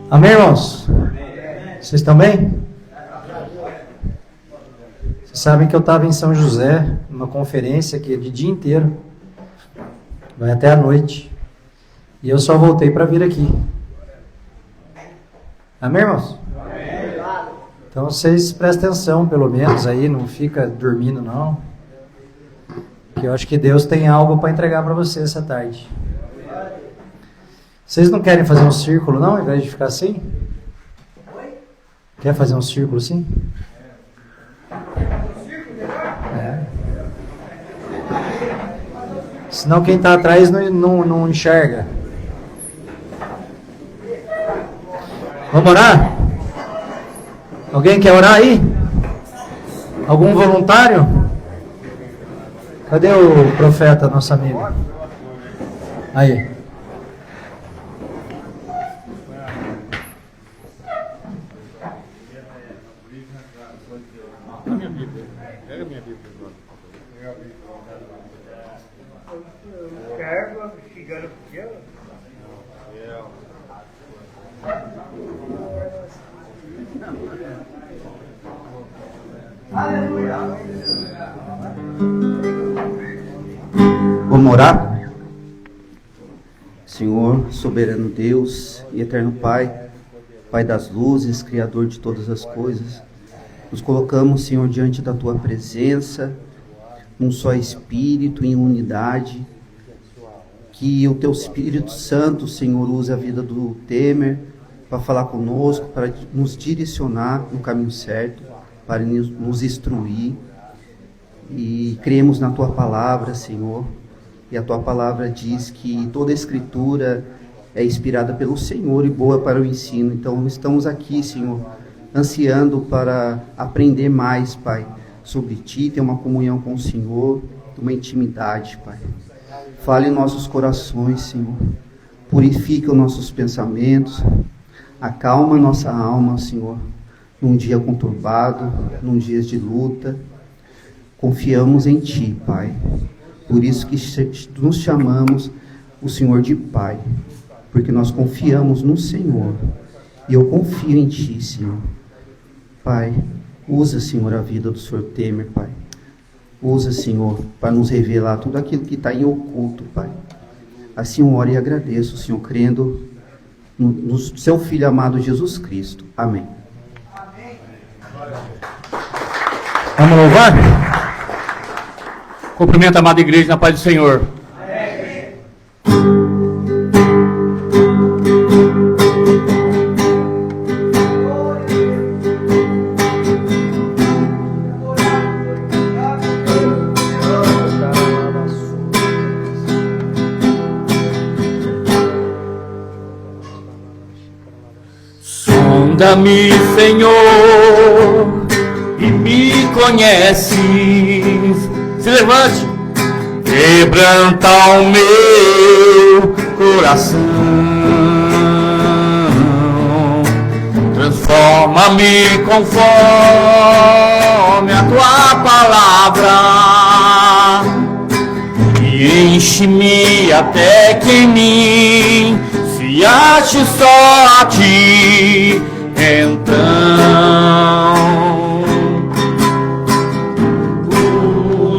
Amém, irmãos? Vocês estão bem? Vocês sabem que eu estava em São José, numa conferência aqui de dia inteiro, vai até a noite, e eu só voltei para vir aqui. Amém, irmãos? Então vocês prestem atenção, pelo menos, aí, não fica dormindo, não. Que eu acho que Deus tem algo para entregar para vocês essa tarde. Vocês não querem fazer um círculo, não, ao invés de ficar assim? Quer fazer um círculo assim? É. Senão quem está atrás não enxerga. Vamos orar? Alguém quer orar aí? Algum voluntário? Cadê o profeta, nosso amigo? Aí. Vamos orar? Senhor, soberano Deus e eterno Pai, Pai das luzes, Criador de todas as coisas, nos colocamos, Senhor, diante da Tua presença, num só Espírito, em unidade, que o Teu Espírito Santo, Senhor, use a vida do Temer para falar conosco, para nos direcionar no caminho certo, para nos instruir, e cremos na Tua palavra, Senhor. E a Tua palavra diz que toda a Escritura é inspirada pelo Senhor e boa para o ensino. Então estamos aqui, Senhor, ansiando para aprender mais, Pai, sobre Ti, ter uma comunhão com o Senhor, uma intimidade, Pai. Fale em nossos corações, Senhor. Purifica os nossos pensamentos. Acalma nossa alma, Senhor, num dia conturbado, num dia de luta. Confiamos em Ti, Pai. Por isso que nos chamamos o Senhor de Pai, porque nós confiamos no Senhor, e eu confio em Ti, Senhor. Pai, usa, Senhor, a vida do Senhor Temer, Pai. Usa, Senhor, para nos revelar tudo aquilo que está em oculto, Pai. Assim eu oro e agradeço, Senhor, crendo no Seu Filho amado Jesus Cristo. Amém. Vamos louvar? Cumprimento a amada igreja na paz do Senhor. Amém. Sonda-me, Senhor, e me conheces. Se levante, quebranta o meu coração, transforma-me conforme a Tua palavra e enche-me até que em mim se ache só a Ti. Então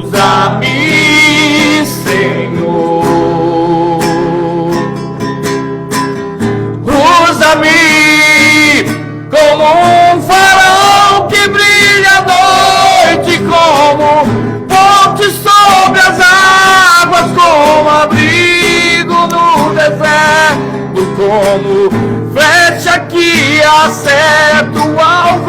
usa-me, Senhor, usa-me como um farol que brilha à noite, como ponte sobre as águas, como abrigo no deserto, como flecha que acerta o alvo.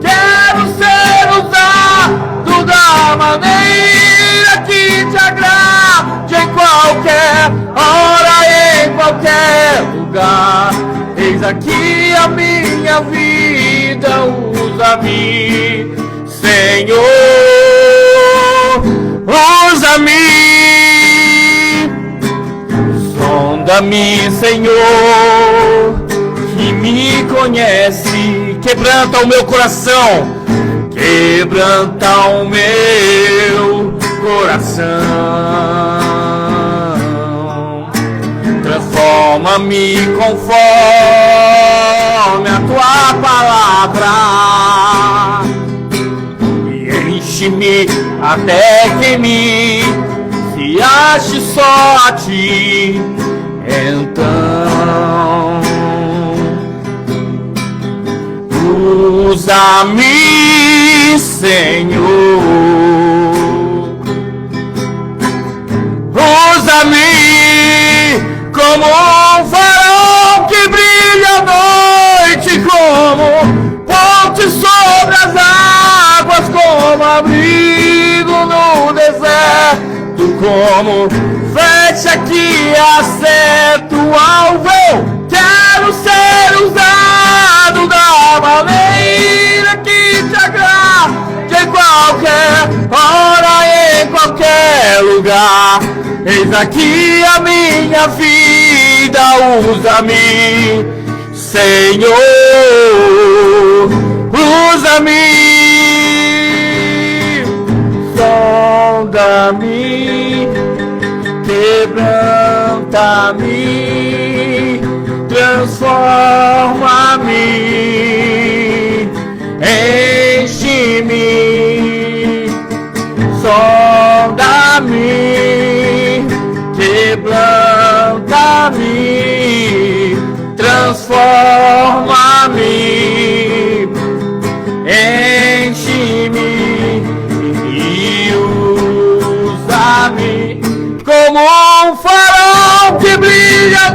Quero ser usado da maneira que Te agrade, em qualquer hora, em qualquer lugar. Eis aqui a minha vida, usa-me, Senhor, usa-me. Sonda-me, Senhor, que me conhece, quebranta o meu coração, quebranta o meu coração. Lava-me conforme a tua palavra e enche-me até que me se ache só a ti. Então usa-me, Senhor, usa-me como um farol que brilha à noite, como ponte sobre as águas, como abrigo no deserto, como flecha que acerta o alvo. Eu quero ser usado da maneira que te agrade, em qualquer hora, em qualquer lugar. Eis aqui a minha vida, usa-me, Senhor, usa-me, sonda-me, quebranta-me, transforma-me, enche-me, sonda-me, quebranta-me, transforma-me, enche-me e usa-me como um farol que brilha à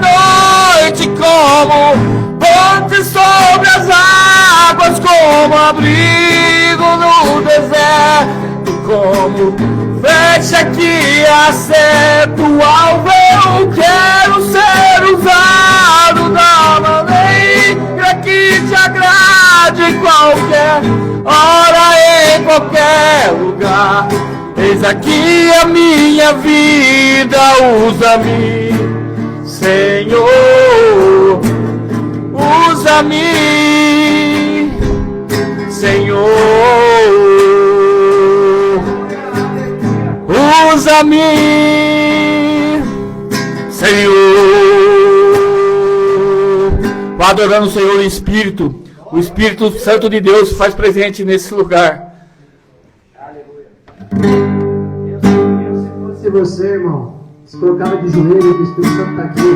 noite, como ponte sobre as águas, como abrigo no deserto, como flecha que acerta o alvo. Eu quero ser usado da maneira que te agrade, em qualquer hora, em qualquer lugar. Eis aqui a minha vida, usa-me, Senhor, usa-me, Senhor, usa-me, Senhor. Vá adorando o Senhor em espírito. O Espírito Santo de Deus faz presente nesse lugar. Se fosse você, irmão, se colocava de joelho, que o Espírito Santo está aqui.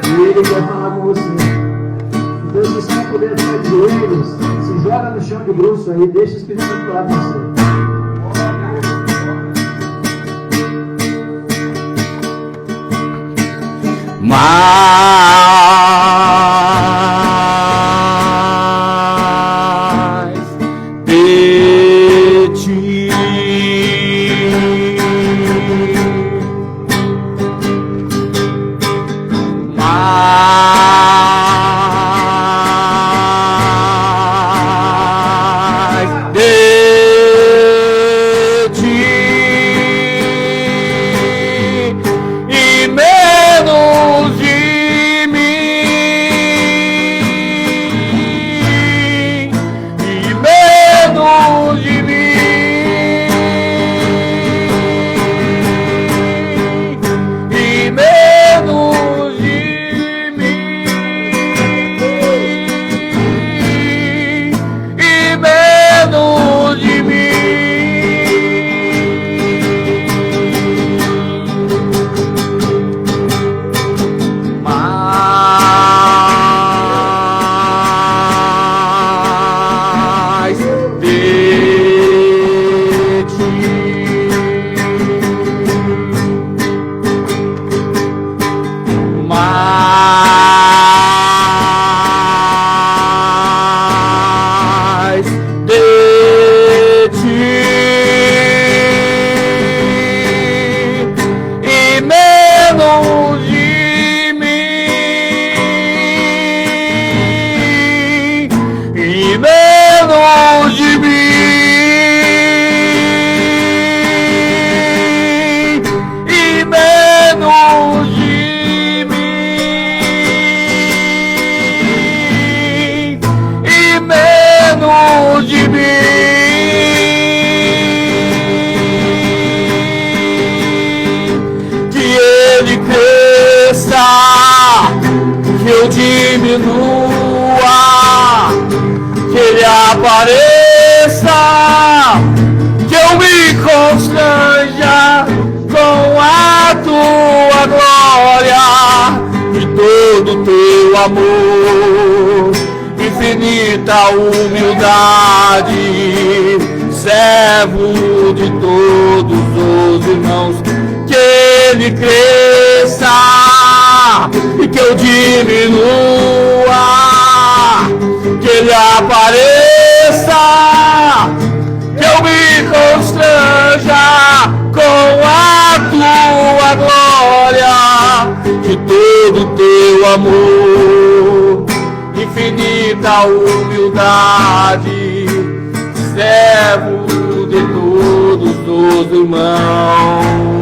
E ele quer falar com você. Então, se você não puder ficar de joelhos, se joga no chão de bruço aí, deixa o Espírito Santo falar com você. Mais de ti, mais de ti e menos de mim, diminua, que Ele apareça, que eu me constranja com a tua glória e todo teu amor, infinita humildade, servo de todos os irmãos, que Ele cresça e que eu diminua, que Ele apareça, que eu me constranja com a tua glória, de todo teu amor, infinita humildade, servo de todos os irmãos.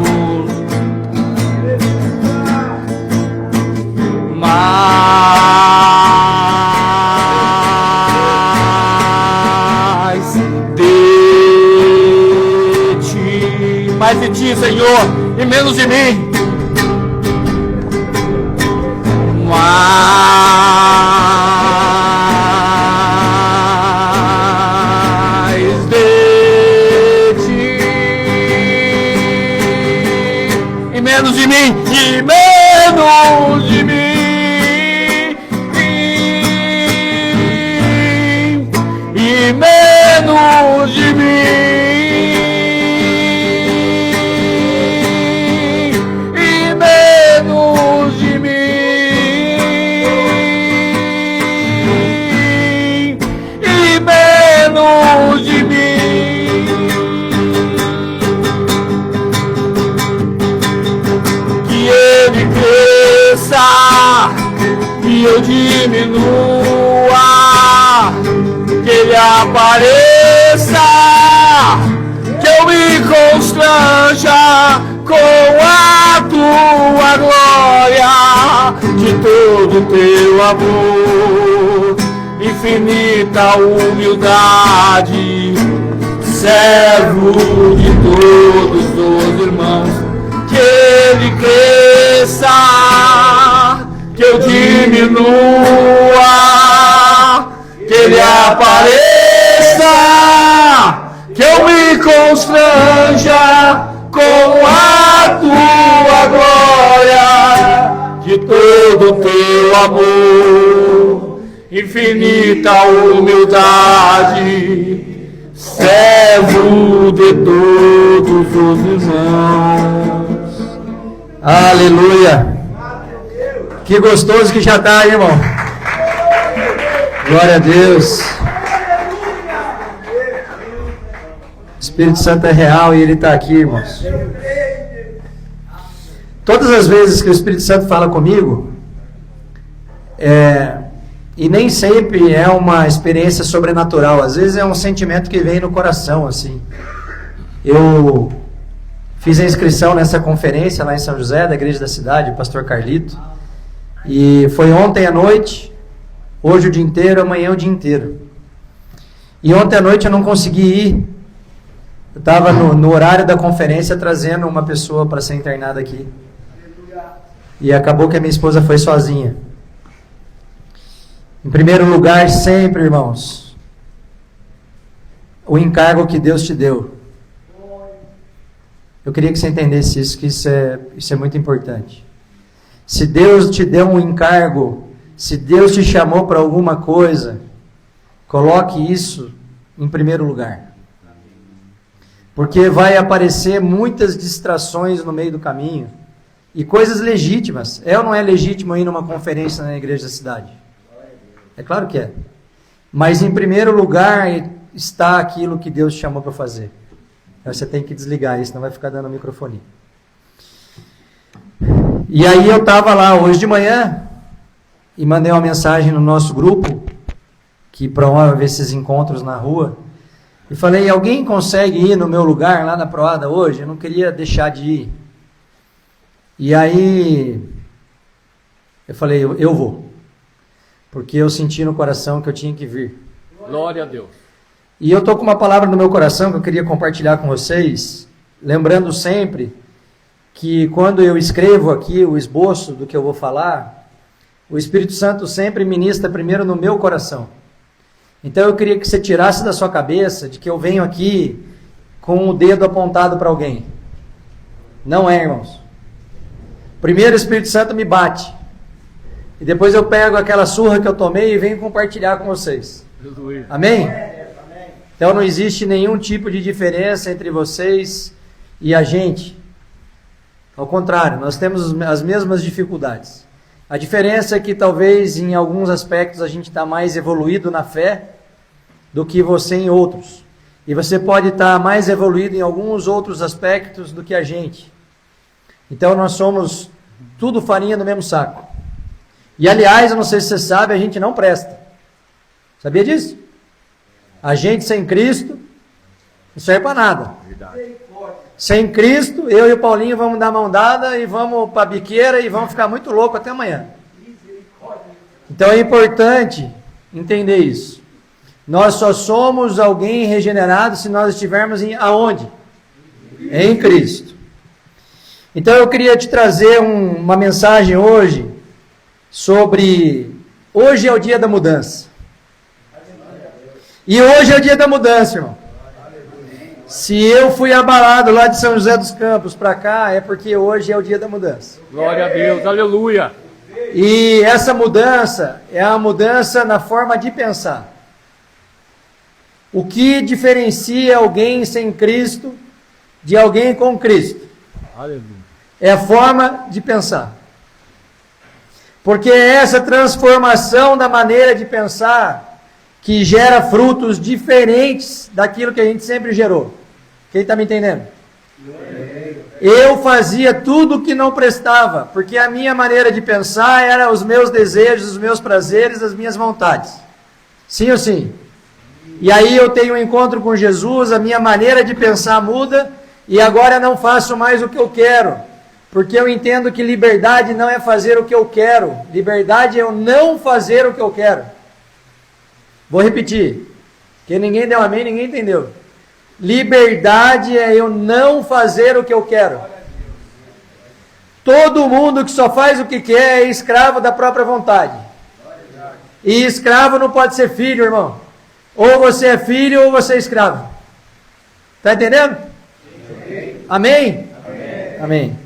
Mais de ti, Senhor, e menos de mim. Mais de ti e menos de mim, e menos de mim, e menos de mim. Que eu diminua, que Ele apareça, que eu me constranja com a tua glória, de todo teu amor, infinita humildade, servo de todos os irmãos, que Ele cresça, que eu diminua, que Ele apareça, que eu me constranja com a tua glória, de todo teu amor, infinita humildade, servo de todos os irmãos. Aleluia! Que gostoso que já está, irmão. Glória a Deus. O Espírito Santo é real e Ele está aqui, irmãos. Todas as vezes que o Espírito Santo fala comigo, e nem sempre é uma experiência sobrenatural, às vezes é um sentimento que vem no coração, assim. Eu fiz a inscrição nessa conferência lá em São José, da Igreja da Cidade, o pastor Carlito. E foi ontem à noite, hoje o dia inteiro, amanhã o dia inteiro. E ontem à noite eu não consegui ir. Eu estava no horário da conferência trazendo uma pessoa para ser internada aqui. E acabou que a minha esposa foi sozinha. Em primeiro lugar, sempre, irmãos, o encargo que Deus te deu. Eu queria que você entendesse isso, que isso é muito importante. Se Deus te deu um encargo, se Deus te chamou para alguma coisa, coloque isso em primeiro lugar. Porque vai aparecer muitas distrações no meio do caminho e coisas legítimas. É ou não é legítimo ir numa conferência na igreja da cidade? É claro que é. Mas em primeiro lugar está aquilo que Deus te chamou para fazer. Você tem que desligar isso, não vai ficar dando microfone. E aí eu estava lá hoje de manhã e mandei uma mensagem no nosso grupo, que promove esses encontros na rua, e falei, alguém consegue ir no meu lugar lá na Proada hoje? Eu não queria deixar de ir. E aí eu falei, eu vou, porque eu senti no coração que eu tinha que vir. Glória a Deus. E eu estou com uma palavra no meu coração que eu queria compartilhar com vocês, lembrando sempre que quando eu escrevo aqui o esboço do que eu vou falar, o Espírito Santo sempre ministra primeiro no meu coração. Então eu queria que você tirasse da sua cabeça de que eu venho aqui com o dedo apontado para alguém. Não é, irmãos. Primeiro o Espírito Santo me bate. E depois eu pego aquela surra que eu tomei e venho compartilhar com vocês. Amém? Então não existe nenhum tipo de diferença entre vocês e a gente. Ao contrário, nós temos as mesmas dificuldades. A diferença é que talvez em alguns aspectos a gente está mais evoluído na fé do que você em outros. E você pode estar mais evoluído em alguns outros aspectos do que a gente. Então nós somos tudo farinha no mesmo saco. E aliás, eu não sei se você sabe, a gente não presta. Sabia disso? A gente sem Cristo não serve para nada. Sem Cristo, eu e o Paulinho vamos dar mão dada e vamos para a biqueira e vamos ficar muito louco até amanhã. Então é importante entender isso. Nós só somos alguém regenerado se nós estivermos aonde? Em Cristo. Então eu queria te trazer uma mensagem hoje sobre... Hoje é o dia da mudança. E hoje é o dia da mudança, irmão. Se eu fui abalado lá de São José dos Campos para cá, é porque hoje é o dia da mudança. Glória a Deus, aleluia. E essa mudança é a mudança na forma de pensar. O que diferencia alguém sem Cristo de alguém com Cristo? Aleluia. É a forma de pensar. Porque é essa transformação da maneira de pensar que gera frutos diferentes daquilo que a gente sempre gerou. Quem está me entendendo? Eu fazia tudo que não prestava, porque a minha maneira de pensar era os meus desejos, os meus prazeres, as minhas vontades. Sim ou sim? E aí eu tenho um encontro com Jesus, a minha maneira de pensar muda, e agora eu não faço mais o que eu quero, porque eu entendo que liberdade não é fazer o que eu quero, liberdade é eu não fazer o que eu quero. Vou repetir, porque ninguém deu amém, ninguém entendeu. Liberdade é eu não fazer o que eu quero. Todo mundo que só faz o que quer é escravo da própria vontade. E escravo não pode ser filho, irmão. Ou você é filho ou você é escravo. Está entendendo? Amém? Amém.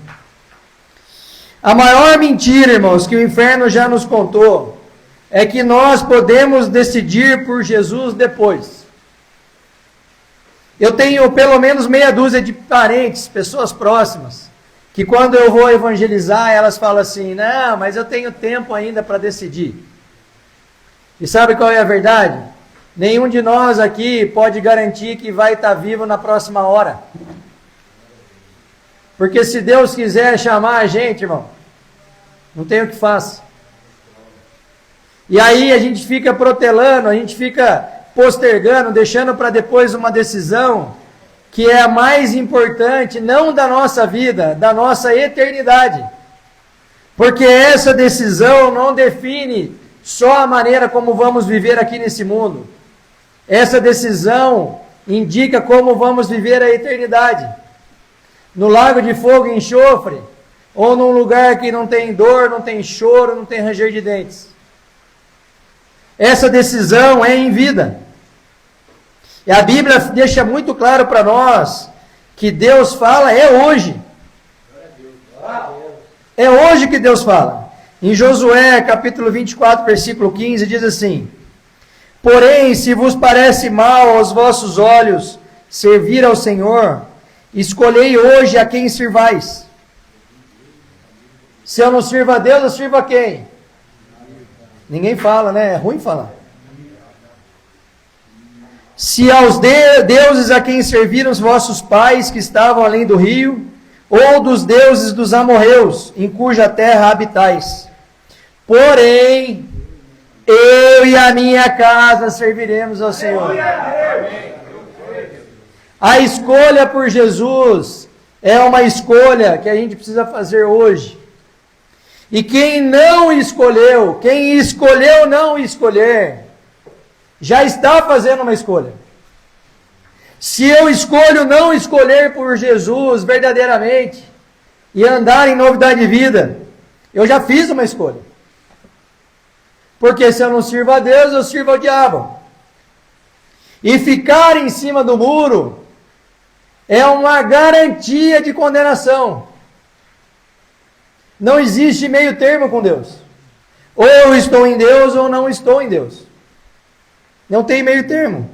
A maior mentira, irmãos, que o inferno já nos contou é que nós podemos decidir por Jesus depois. Eu tenho pelo menos meia dúzia de parentes, pessoas próximas, que quando eu vou evangelizar, elas falam assim, não, mas eu tenho tempo ainda para decidir. E sabe qual é a verdade? Nenhum de nós aqui pode garantir que vai estar vivo na próxima hora. Porque se Deus quiser chamar a gente, irmão, não tem o que faça. E aí a gente fica protelando, a gente fica postergando, deixando para depois uma decisão que é a mais importante, não da nossa vida, da nossa eternidade. Porque essa decisão não define só a maneira como vamos viver aqui nesse mundo. Essa decisão indica como vamos viver a eternidade. No lago de fogo e enxofre, ou num lugar que não tem dor, não tem choro, não tem ranger de dentes. Essa decisão é em vida. E a Bíblia deixa muito claro para nós que Deus fala é hoje. É hoje que Deus fala. Em Josué, capítulo 24, versículo 15, diz assim: porém, se vos parece mal aos vossos olhos servir ao Senhor, escolhei hoje a quem sirvais. Se eu não sirvo a Deus, eu sirvo a quem? Ninguém fala, né? É ruim falar. Se aos deuses a quem serviram os vossos pais que estavam além do rio, ou dos deuses dos amorreus, em cuja terra habitais. Porém, eu e a minha casa serviremos ao Senhor. A escolha por Jesus é uma escolha que a gente precisa fazer hoje. E quem não escolheu, quem escolheu não escolher, já está fazendo uma escolha. Se eu escolho não escolher por Jesus verdadeiramente e andar em novidade de vida, eu já fiz uma escolha. Porque se eu não sirvo a Deus, eu sirvo ao diabo. E ficar em cima do muro é uma garantia de condenação. Não existe meio termo com Deus. Ou eu estou em Deus ou não estou em Deus. Não tem meio termo.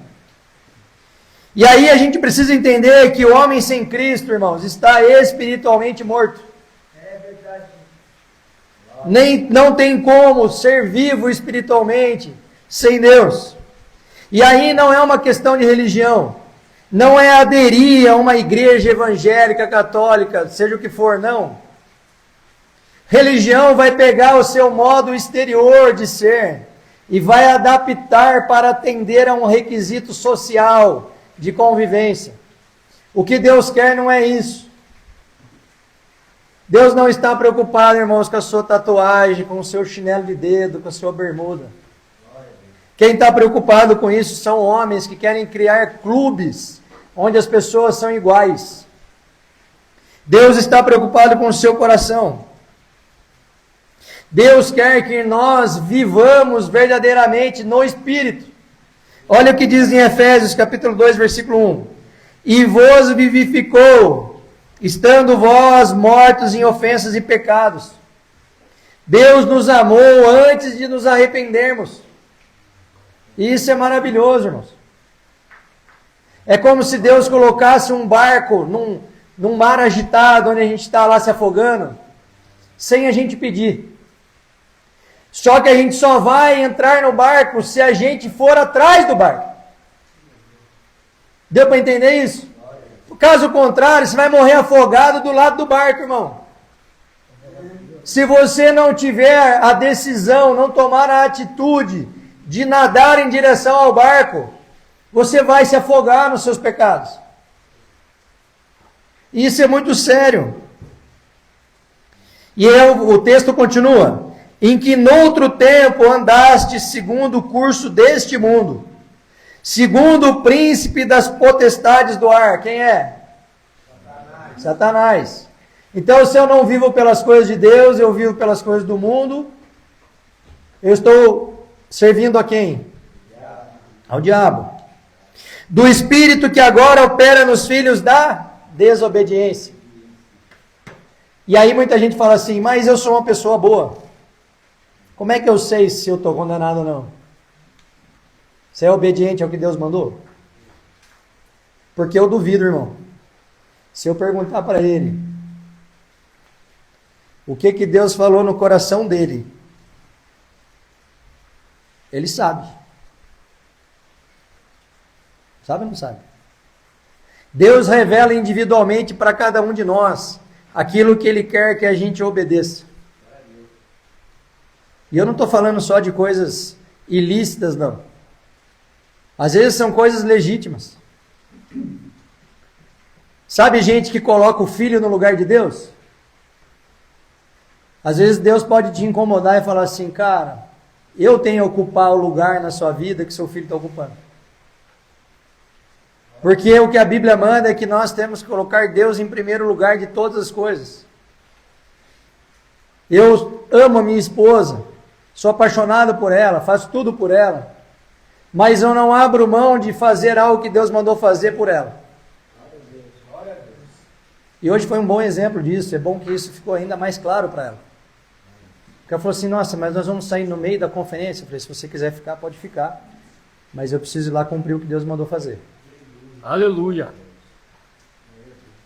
E aí a gente precisa entender que o homem sem Cristo, irmãos, está espiritualmente morto. É verdade. Não tem como ser vivo espiritualmente sem Deus. E aí não é uma questão de religião. Não é aderir a uma igreja evangélica, católica, seja o que for, não. Religião vai pegar o seu modo exterior de ser e vai adaptar para atender a um requisito social de convivência. O que Deus quer não é isso. Deus não está preocupado, irmãos, com a sua tatuagem, com o seu chinelo de dedo, com a sua bermuda. Quem está preocupado com isso são homens que querem criar clubes onde as pessoas são iguais. Deus está preocupado com o seu coração. Deus quer que nós vivamos verdadeiramente no Espírito. Olha o que diz em Efésios capítulo 2, versículo 1. E vos vivificou, estando vós mortos em ofensas e pecados. Deus nos amou antes de nos arrependermos. E isso é maravilhoso, irmãos. É como se Deus colocasse um barco num mar agitado, onde a gente está lá se afogando, sem a gente pedir. Só que a gente só vai entrar no barco se a gente for atrás do barco. Deu para entender isso? Caso contrário, você vai morrer afogado do lado do barco, irmão. Se você não tiver a decisão, não tomar a atitude de nadar em direção ao barco, você vai se afogar nos seus pecados. Isso é muito sério. E o texto continua. Em que noutro tempo andaste segundo o curso deste mundo, segundo o príncipe das potestades do ar. Quem é? Satanás. Então, se eu não vivo pelas coisas de Deus, eu vivo pelas coisas do mundo, eu estou servindo a quem? Ao diabo. Do espírito que agora opera nos filhos da desobediência. E aí muita gente fala assim, mas eu sou uma pessoa boa. Como é que eu sei se eu estou condenado ou não? Você é obediente ao que Deus mandou? Porque eu duvido, irmão. Se eu perguntar para ele o que Deus falou no coração dele, ele sabe. Sabe ou não sabe? Deus revela individualmente para cada um de nós aquilo que Ele quer que a gente obedeça. E eu não estou falando só de coisas ilícitas, não. Às vezes são coisas legítimas. Sabe gente que coloca o filho no lugar de Deus? Às vezes Deus pode te incomodar e falar assim, cara, eu tenho que ocupar o lugar na sua vida que seu filho está ocupando. Porque o que a Bíblia manda é que nós temos que colocar Deus em primeiro lugar de todas as coisas. Eu amo a minha esposa, sou apaixonado por ela, faço tudo por ela, mas eu não abro mão de fazer algo que Deus mandou fazer por ela. E hoje foi um bom exemplo disso, é bom que isso ficou ainda mais claro para ela. Porque ela falou assim, nossa, mas nós vamos sair no meio da conferência. Eu falei, se você quiser ficar, pode ficar, mas eu preciso ir lá cumprir o que Deus mandou fazer. Aleluia!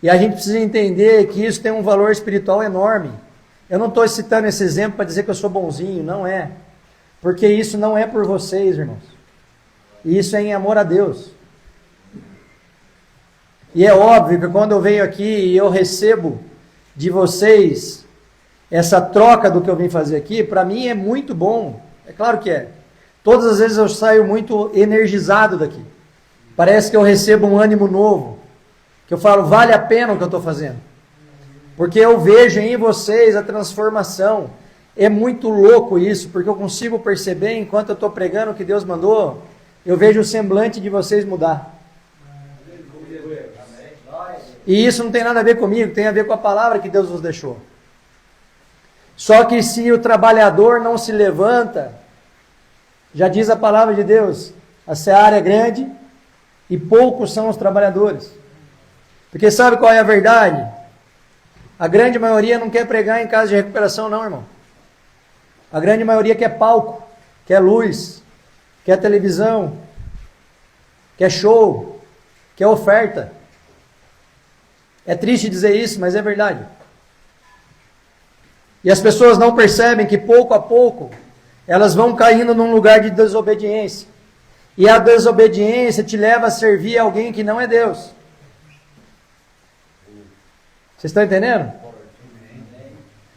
E a gente precisa entender que isso tem um valor espiritual enorme. Eu não estou citando esse exemplo para dizer que eu sou bonzinho, não é. Porque isso não é por vocês, irmãos. Isso é em amor a Deus. E é óbvio que quando eu venho aqui e eu recebo de vocês essa troca do que eu vim fazer aqui, para mim é muito bom. É claro que é. Todas as vezes eu saio muito energizado daqui. Parece que eu recebo um ânimo novo. Que eu falo, vale a pena o que eu estou fazendo. Porque eu vejo em vocês a transformação. É muito louco isso, porque eu consigo perceber, enquanto eu estou pregando o que Deus mandou, eu vejo o semblante de vocês mudar. E isso não tem nada a ver comigo, tem a ver com a palavra que Deus nos deixou. Só que se o trabalhador não se levanta Já diz a palavra de Deus, a seara é grande e poucos são os trabalhadores. Porque sabe qual é a verdade? A grande maioria não quer pregar em casa de recuperação não, irmão. A grande maioria quer palco, quer luz, quer televisão, quer show, quer oferta. É triste dizer isso, mas é verdade. E as pessoas não percebem que pouco a pouco elas vão caindo num lugar de desobediência. E a desobediência te leva a servir alguém que não é Deus. Vocês estão entendendo?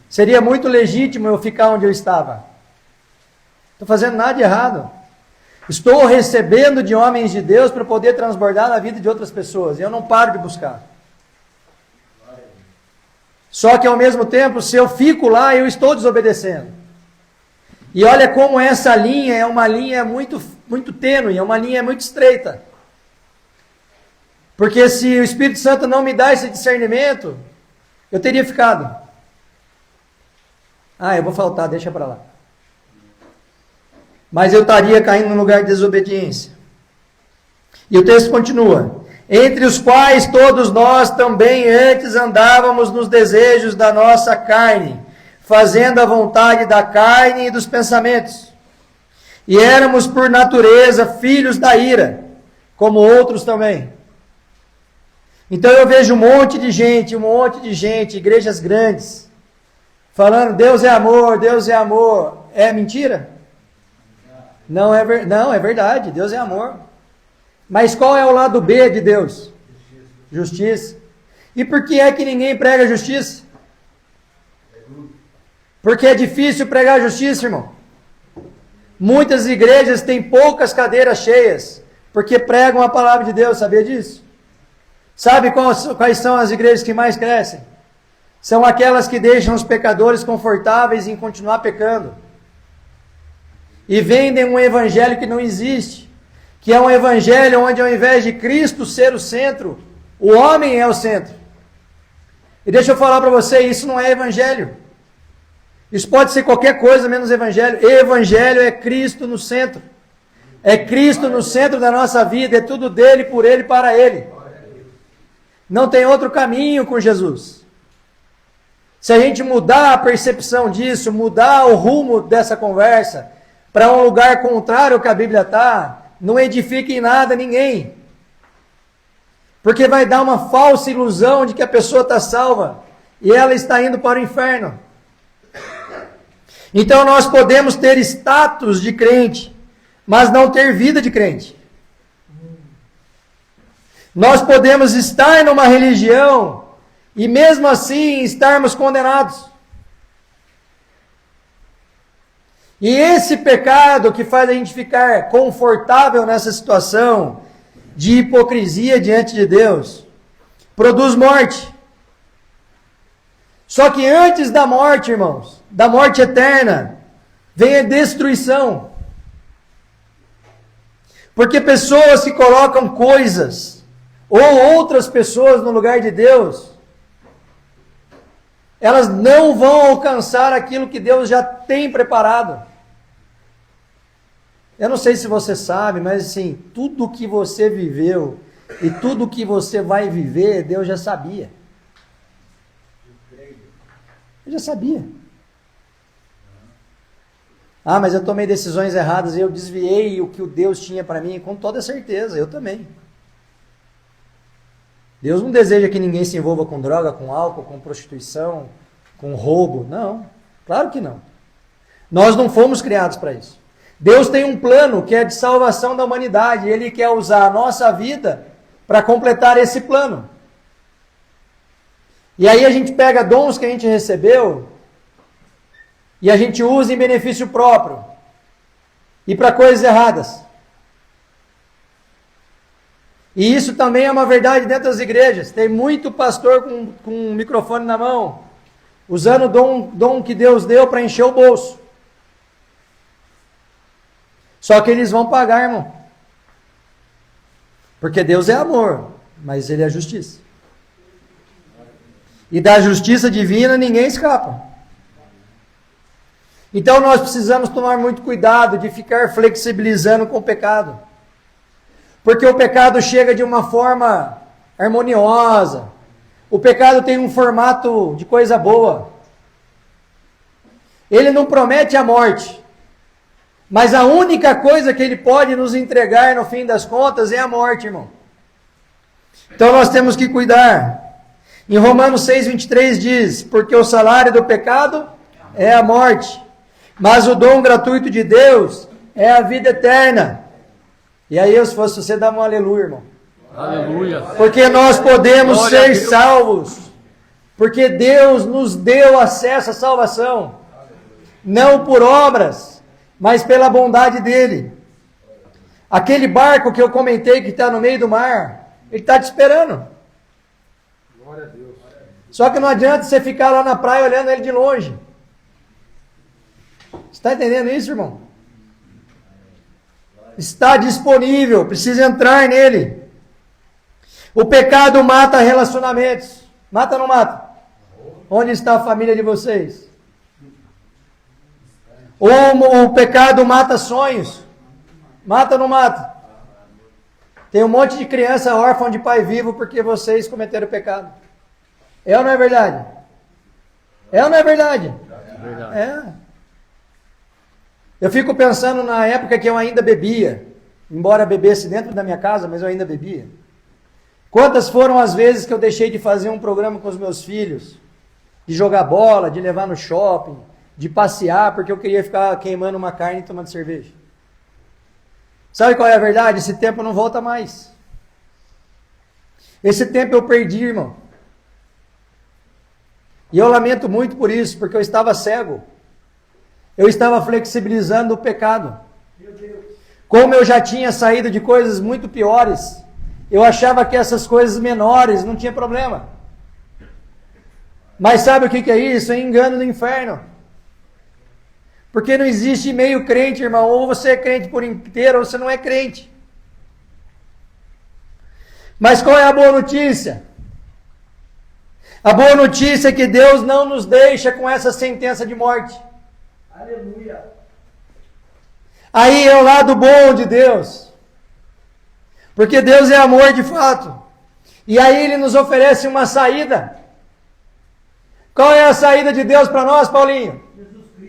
Seria muito legítimo eu ficar onde eu estava. Não estou fazendo nada de errado. Estou recebendo de homens de Deus para poder transbordar na vida de outras pessoas. E eu não paro de buscar. Só que ao mesmo tempo, se eu fico lá, eu estou desobedecendo. E olha como essa linha é uma linha muito, muito tênue, é uma linha muito estreita. Porque se o Espírito Santo não me dá esse discernimento, eu teria ficado. Eu vou faltar, deixa para lá. Mas eu estaria caindo no lugar de desobediência. E o texto continua. Entre os quais todos nós também antes andávamos nos desejos da nossa carne, fazendo a vontade da carne e dos pensamentos. E éramos por natureza filhos da ira, como outros também. Então eu vejo um monte de gente, igrejas grandes, falando Deus é amor, Deus é amor. É mentira? Não, é verdade, Deus é amor. Mas qual é o lado B de Deus? Justiça. E por que é que ninguém prega justiça? Porque é difícil pregar justiça, irmão. Muitas igrejas têm poucas cadeiras cheias, porque pregam a palavra de Deus, sabia disso? Sabe quais são as igrejas que mais crescem? São aquelas que deixam os pecadores confortáveis em continuar pecando. E vendem um evangelho que não existe. Que é um evangelho onde ao invés de Cristo ser o centro, o homem é o centro. E deixa eu falar para você, isso não é evangelho. Isso pode ser qualquer coisa menos evangelho. Evangelho é Cristo no centro. É Cristo no centro da nossa vida, é tudo dele, por ele, para ele. Não tem outro caminho com Jesus. Se a gente mudar a percepção disso, mudar o rumo dessa conversa para um lugar contrário ao que a Bíblia está, não edifica em nada ninguém. Porque vai dar uma falsa ilusão de que a pessoa está salva e ela está indo para o inferno. Então nós podemos ter status de crente, mas não ter vida de crente. Nós podemos estar numa religião e mesmo assim estarmos condenados. E esse pecado que faz a gente ficar confortável nessa situação de hipocrisia diante de Deus, produz morte. Só que antes da morte, irmãos, da morte eterna, vem a destruição. Porque pessoas que colocam coisas ou outras pessoas no lugar de Deus, elas não vão alcançar aquilo que Deus já tem preparado. Eu não sei se você sabe, mas assim, tudo que você viveu e tudo que você vai viver, Deus já sabia. Eu já sabia. Mas eu tomei decisões erradas e eu desviei o que o Deus tinha para mim, com toda certeza, eu também. Deus não deseja que ninguém se envolva com droga, com álcool, com prostituição, com roubo. Não, claro que não. Nós não fomos criados para isso. Deus tem um plano que é de salvação da humanidade. Ele quer usar a nossa vida para completar esse plano. E aí a gente pega dons que a gente recebeu e a gente usa em benefício próprio e para coisas erradas. E isso também é uma verdade dentro das igrejas. Tem muito pastor com um microfone na mão, usando o dom que Deus deu para encher o bolso. Só que eles vão pagar, irmão. Porque Deus é amor, mas Ele é justiça. E da justiça divina ninguém escapa. Então nós precisamos tomar muito cuidado de ficar flexibilizando com o pecado. Porque o pecado chega de uma forma harmoniosa. O pecado tem um formato de coisa boa. Ele não promete a morte. Mas a única coisa que ele pode nos entregar no fim das contas é a morte, irmão. Então nós temos que cuidar. Em Romanos 6,23 diz: porque o salário do pecado é a morte, mas o dom gratuito de Deus é a vida eterna. E aí, se fosse você, dá um aleluia, irmão. Aleluia. Porque nós podemos ser salvos. Porque Deus nos deu acesso à salvação. Não por obras, mas pela bondade dele. Aquele barco que eu comentei que está no meio do mar, ele está te esperando. Glória a Deus. Só que não adianta você ficar lá na praia olhando ele de longe. Você está entendendo isso, irmão? Está disponível, precisa entrar nele. O pecado mata relacionamentos. Mata ou não mata? Onde está a família de vocês? O pecado mata sonhos. Mata ou não mata? Tem um monte de criança órfã de pai vivo porque vocês cometeram pecado. É ou não é verdade? É ou não é verdade? É verdade. É. Eu fico pensando na época que eu ainda bebia. Embora bebesse dentro da minha casa, mas eu ainda bebia. Quantas foram as vezes que eu deixei de fazer um programa com os meus filhos? De jogar bola, de levar no shopping, de passear, porque eu queria ficar queimando uma carne e tomando cerveja. Sabe qual é a verdade? Esse tempo não volta mais. Esse tempo eu perdi, irmão. E eu lamento muito por isso, porque eu estava cego. Eu estava flexibilizando o pecado. Como eu já tinha saído de coisas muito piores, eu achava que essas coisas menores não tinha problema. Mas sabe o que é isso? É engano do inferno. Porque não existe meio crente, irmão. Ou você é crente por inteiro, ou você não é crente. Mas qual é a boa notícia? A boa notícia é que Deus não nos deixa com essa sentença de morte. Aleluia. Aí é o lado bom de Deus. Porque Deus é amor de fato. E aí Ele nos oferece uma saída. Qual é a saída de Deus para nós, Paulinho?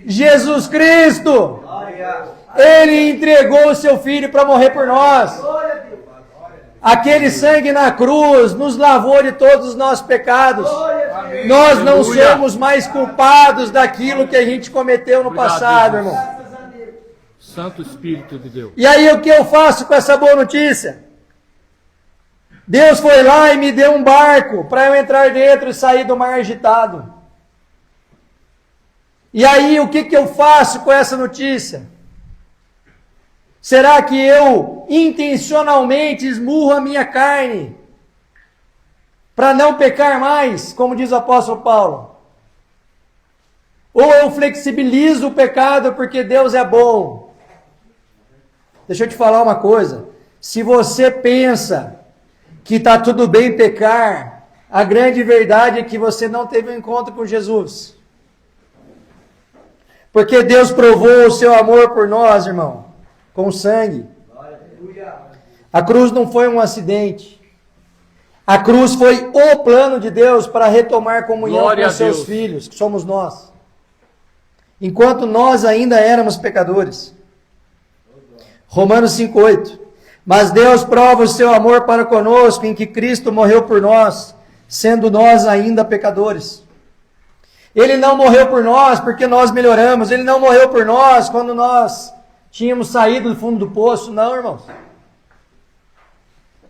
Jesus Cristo. Ele entregou o seu Filho para morrer por nós. Aquele sangue na cruz nos lavou de todos os nossos pecados. Nós não somos mais culpados daquilo que a gente cometeu no passado, irmão. Santo Espírito de Deus. E aí o que eu faço com essa boa notícia? Deus foi lá e me deu um barco para eu entrar dentro e sair do mar agitado. E aí o que eu faço com essa notícia? Será que eu intencionalmente esmurro a minha carne para não pecar mais, como diz o apóstolo Paulo? Ou eu flexibilizo o pecado porque Deus é bom? Deixa eu te falar uma coisa. Se você pensa que está tudo bem pecar, a grande verdade é que você não teve um encontro com Jesus. Porque Deus provou o seu amor por nós, irmão, com sangue. A cruz não foi um acidente. A cruz foi o plano de Deus para retomar comunhão Glória com os seus filhos, que somos nós. Enquanto nós ainda éramos pecadores. Romanos 5,8. Mas Deus prova o seu amor para conosco em que Cristo morreu por nós, sendo nós ainda pecadores. Ele não morreu por nós porque nós melhoramos. Ele não morreu por nós quando nós tínhamos saído do fundo do poço. Não, irmãos.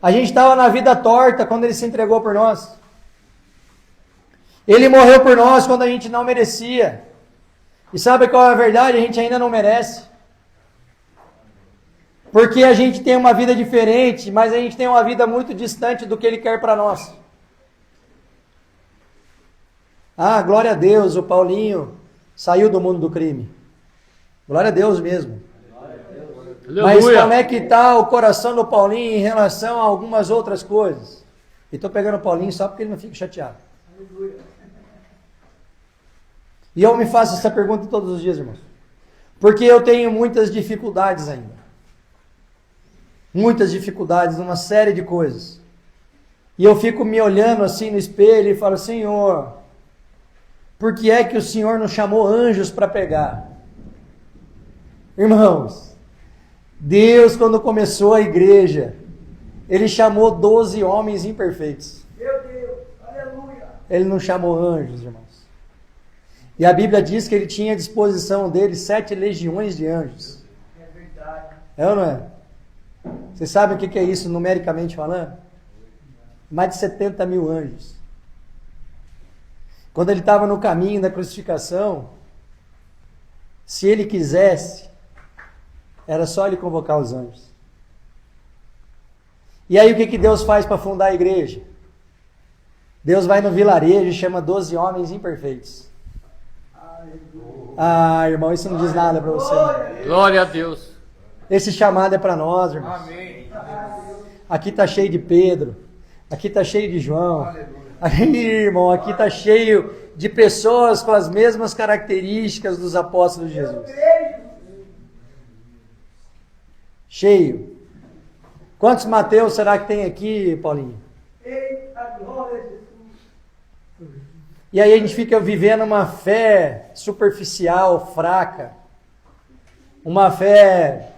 A gente estava na vida torta quando Ele se entregou por nós. Ele morreu por nós quando a gente não merecia. E sabe qual é a verdade? A gente ainda não merece. Porque a gente tem uma vida diferente, mas a gente tem uma vida muito distante do que Ele quer para nós. Ah, glória a Deus, o Paulinho saiu do mundo do crime. Glória a Deus mesmo. Mas como é que está o coração do Paulinho em relação a algumas outras coisas? E estou pegando o Paulinho só porque ele não fica chateado. E eu me faço essa pergunta todos os dias, irmãos. Porque eu tenho muitas dificuldades ainda. Muitas dificuldades numa série de coisas. E eu fico me olhando assim no espelho e falo, Senhor, por que é que o Senhor não chamou anjos para pegar? Irmãos, Deus, quando começou a igreja, Ele chamou 12 homens imperfeitos. Meu Deus, aleluia. Ele não chamou anjos, irmãos. E a Bíblia diz que Ele tinha à disposição dele 7 legiões de anjos. É verdade. É ou não é? Vocês sabem o que é isso numericamente falando? Mais de 70 mil anjos. Quando Ele estava no caminho da crucificação, se Ele quisesse, era só Ele convocar os anjos. E aí o que Deus faz para fundar a igreja? Deus vai no vilarejo e chama 12 homens imperfeitos. Ah, irmão, isso não diz nada para você. Não. Glória a Deus. Esse chamado é para nós, irmãos. Amém. Aqui está cheio de Pedro. Aqui está cheio de João. Aí, irmão, aqui está cheio de pessoas com as mesmas características dos apóstolos de Jesus. Cheio. Quantos Mateus será que tem aqui, Paulinho? Eita glória a Jesus. E aí a gente fica vivendo uma fé superficial, fraca. Uma fé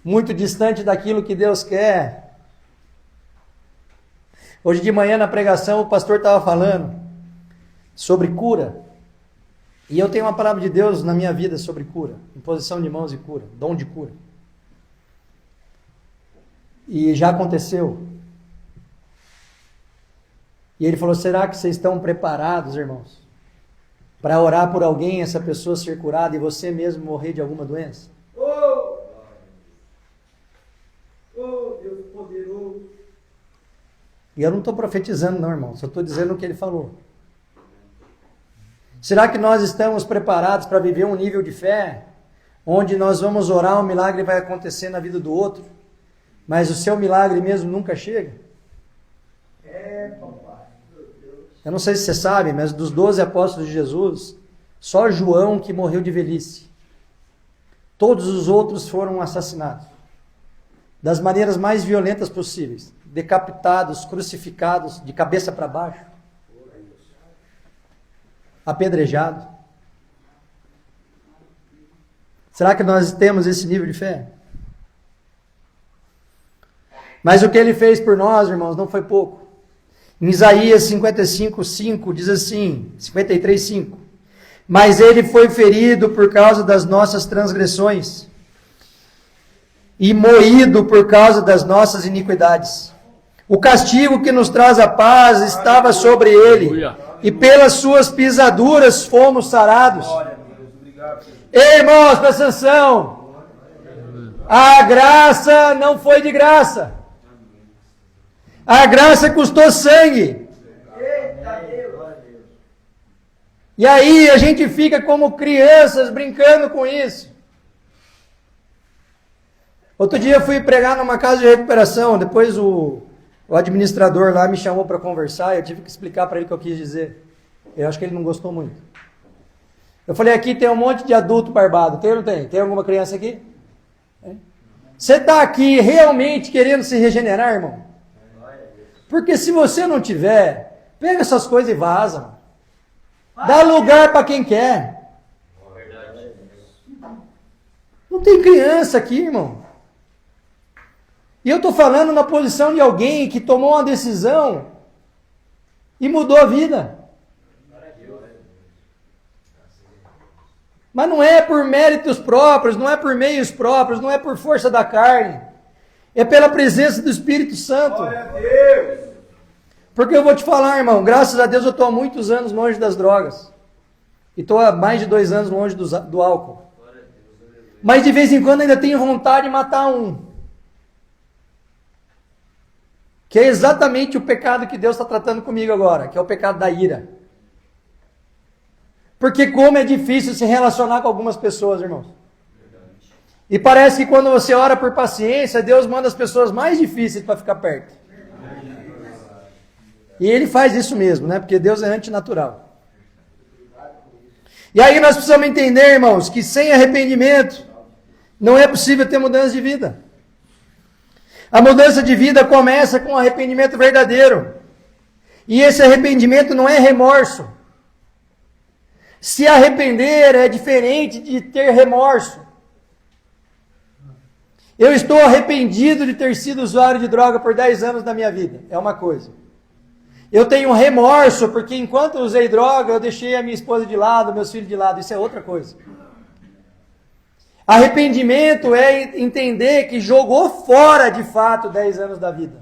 muito distante daquilo que Deus quer. Hoje de manhã na pregação o pastor estava falando sobre cura. E eu tenho uma palavra de Deus na minha vida sobre cura. Imposição de mãos e cura. Dom de cura. E já aconteceu. E ele falou, será que vocês estão preparados, irmãos, para orar por alguém, essa pessoa ser curada e você mesmo morrer de alguma doença? Oh, Deus poderoso. E eu não estou profetizando não, irmão, só estou dizendo o que ele falou. Será que nós estamos preparados para viver um nível de fé, onde nós vamos orar, um milagre vai acontecer na vida do outro, mas o seu milagre mesmo nunca chega? Papai. Eu não sei se você sabe, mas dos 12 apóstolos de Jesus, só João que morreu de velhice. Todos os outros foram assassinados. Das maneiras mais violentas possíveis. Decapitados, crucificados, de cabeça para baixo. Apedrejados. Será que nós temos esse nível de fé? Mas o que Ele fez por nós, irmãos, não foi pouco. Em Isaías 55:5 diz assim, 53:5, mas Ele foi ferido por causa das nossas transgressões e moído por causa das nossas iniquidades. O castigo que nos traz a paz estava sobre Ele, e pelas suas pisaduras fomos sarados. Ei, irmãos, presta atenção. A graça não foi de graça. A graça custou sangue. E aí a gente fica como crianças brincando com isso. Outro dia eu fui pregar numa casa de recuperação. Depois o administrador lá me chamou para conversar. Eu tive que explicar para ele o que eu quis dizer. Eu acho que ele não gostou muito. Eu falei, aqui tem um monte de adulto barbado. Tem ou não tem? Tem alguma criança aqui? Você está aqui realmente querendo se regenerar, irmão? Porque se você não tiver, pega essas coisas e vaza. Mano. Dá lugar para quem quer. Não tem criança aqui, irmão. E eu estou falando na posição de alguém que tomou uma decisão e mudou a vida. Mas não é por méritos próprios, não é por meios próprios, não é por força da carne. É pela presença do Espírito Santo. Glória a Deus. Porque eu vou te falar, irmão, graças a Deus eu estou há muitos anos longe das drogas. E estou há mais de 2 anos longe do álcool. Mas de vez em quando ainda tenho vontade de matar um. Que é exatamente o pecado que Deus está tratando comigo agora, que é o pecado da ira. Porque como é difícil se relacionar com algumas pessoas, irmãos. E parece que quando você ora por paciência, Deus manda as pessoas mais difíceis para ficar perto. E Ele faz isso mesmo, né? Porque Deus é antinatural. E aí nós precisamos entender, irmãos, que sem arrependimento não é possível ter mudança de vida. A mudança de vida começa com arrependimento verdadeiro. E esse arrependimento não é remorso. Se arrepender é diferente de ter remorso. Eu estou arrependido de ter sido usuário de droga por 10 anos da minha vida. É uma coisa. Eu tenho remorso porque enquanto eu usei droga, eu deixei a minha esposa de lado, meus filhos de lado. Isso é outra coisa. Arrependimento é entender que jogou fora de fato 10 anos da vida.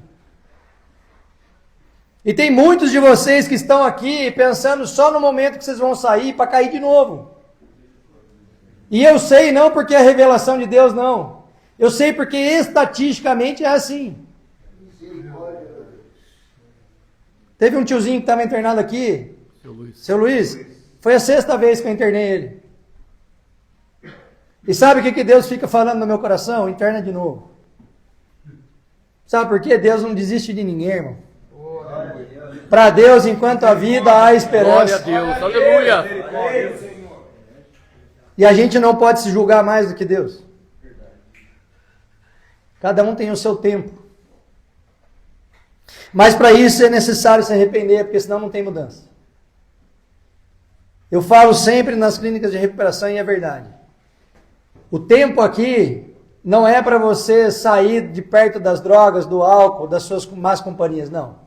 E tem muitos de vocês que estão aqui pensando só no momento que vocês vão sair para cair de novo. E eu sei não porque é revelação de Deus, não. Eu sei porque estatisticamente é assim. Teve um tiozinho que estava internado aqui, seu Luiz, foi a 6ª vez que eu internei ele. E sabe o que Deus fica falando no meu coração? Interna de novo. Sabe por quê? Deus não desiste de ninguém, irmão. Para Deus, enquanto a vida, há esperança. Glória a Deus, aleluia. E a gente não pode se julgar mais do que Deus. Cada um tem o seu tempo. Mas para isso é necessário se arrepender, porque senão não tem mudança. Eu falo sempre nas clínicas de recuperação e é verdade. O tempo aqui não é para você sair de perto das drogas, do álcool, das suas más companhias, não.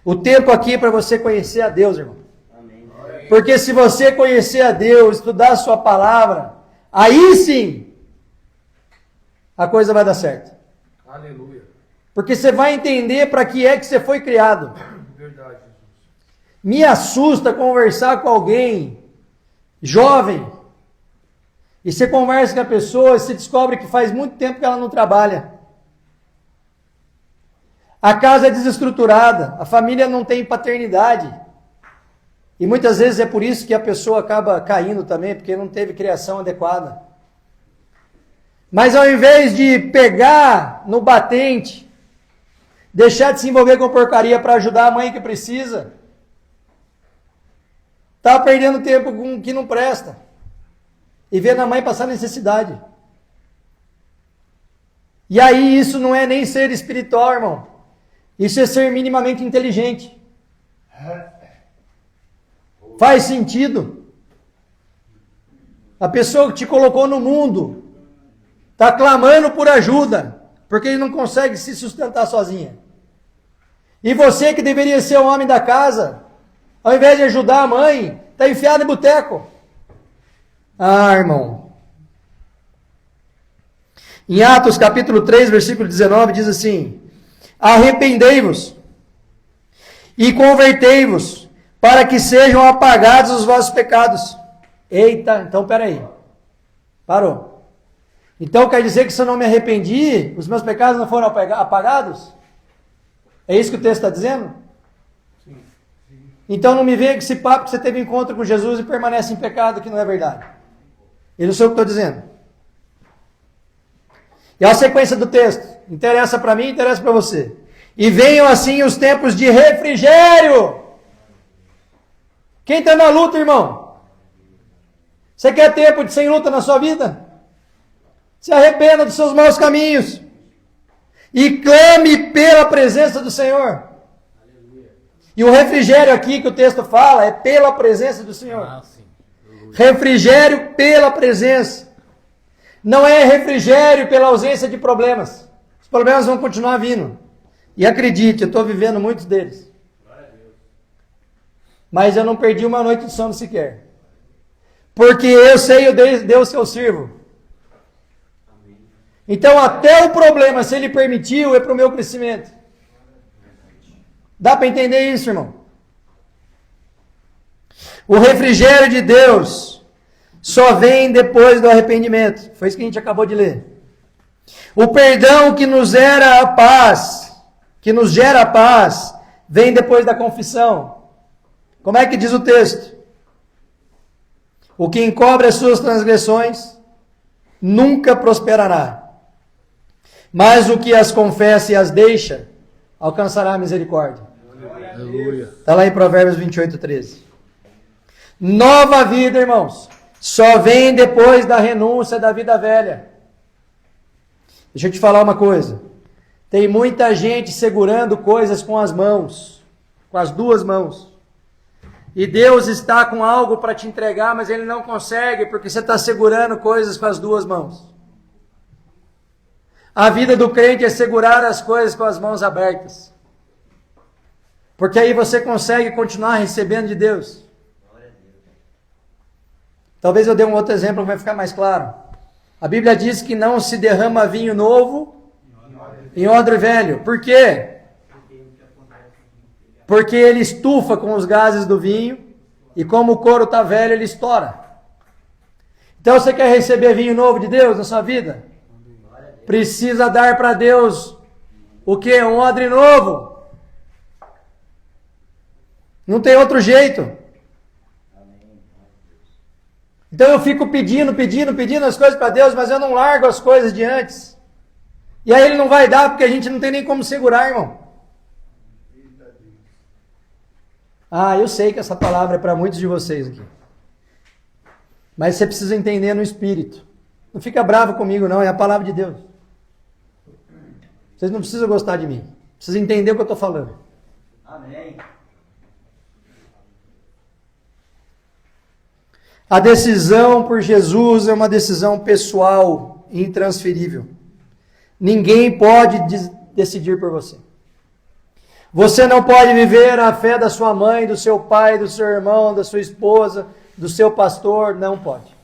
O tempo aqui é para você conhecer a Deus, irmão. Porque se você conhecer a Deus, estudar a sua palavra, aí sim a coisa vai dar certo. Aleluia. Porque você vai entender para que é que você foi criado. Verdade. Me assusta conversar com alguém jovem e você conversa com a pessoa e você descobre que faz muito tempo que ela não trabalha. A casa é desestruturada, a família não tem paternidade. E muitas vezes é por isso que a pessoa acaba caindo também, porque não teve criação adequada. Mas ao invés de pegar no batente, deixar de se envolver com porcaria para ajudar a mãe que precisa, está perdendo tempo com o que não presta. E vendo a mãe passar necessidade. E aí isso não é nem ser espiritual, irmão. Isso é ser minimamente inteligente. Faz sentido. A pessoa que te colocou no mundo está clamando por ajuda, porque ele não consegue se sustentar sozinha. E você que deveria ser o homem da casa, ao invés de ajudar a mãe, está enfiado em boteco. Ah, irmão. Em Atos capítulo 3, versículo 19, diz assim: arrependei-vos e convertei-vos, para que sejam apagados os vossos pecados. Eita, então peraí. Parou. Então quer dizer que se eu não me arrependi, os meus pecados não foram apagados? É isso que o texto está dizendo? Sim. Então não me venha com esse papo que você teve encontro com Jesus e permanece em pecado, que não é verdade. Eu não sei o que estou dizendo. E a sequência do texto. Interessa para mim, interessa para você. E venham assim os tempos de refrigério. Quem está na luta, irmão? Você quer tempo de sem luta na sua vida? Se arrependa dos seus maus caminhos. E clame pela presença do Senhor. E o refrigério aqui que o texto fala é pela presença do Senhor. Refrigério pela presença. Não é refrigério pela ausência de problemas. Os problemas vão continuar vindo. E acredite, eu estou vivendo muitos deles. Mas eu não perdi uma noite de sono sequer. Porque eu sei o Deus que eu sirvo. Então até o problema, se Ele permitiu, é para o meu crescimento. Dá para entender isso, irmão? O refrigério de Deus só vem depois do arrependimento. Foi isso que a gente acabou de ler. O perdão que nos gera a paz, vem depois da confissão. Como é que diz o texto? O que encobre as suas transgressões nunca prosperará. Mas o que as confessa e as deixa, alcançará a misericórdia. Está lá em Provérbios 28, 13. Nova vida, irmãos. só vem depois da renúncia da vida velha. Deixa eu te falar uma coisa. Tem muita gente segurando coisas com as mãos, com as duas mãos. E Deus está com algo para te entregar, mas Ele não consegue, porque você está segurando coisas com as duas mãos. A vida do crente é segurar as coisas com as mãos abertas. Porque aí você consegue continuar recebendo de Deus. Talvez eu dê um outro exemplo que vai ficar mais claro. A Bíblia diz que não se derrama vinho novo em odre velho. Por quê? Porque ele estufa com os gases do vinho, e como o couro está velho, ele estoura. Então você quer receber vinho novo de Deus na sua vida? Precisa dar para Deus o quê? Um odre novo. Não tem outro jeito. Então eu fico pedindo as coisas para Deus, mas eu não largo as coisas de antes. E aí Ele não vai dar, porque a gente não tem nem como segurar, irmão. Ah, eu sei que essa palavra é para muitos de vocês aqui. Mas você precisa entender no Espírito. Não fica bravo comigo não, é a palavra de Deus. Vocês não precisam gostar de mim. Precisam entender o que eu estou falando. Amém. A decisão por Jesus é uma decisão pessoal, intransferível. Ninguém pode decidir por você. Você não pode viver a fé da sua mãe, do seu pai, do seu irmão, da sua esposa, do seu pastor, não pode.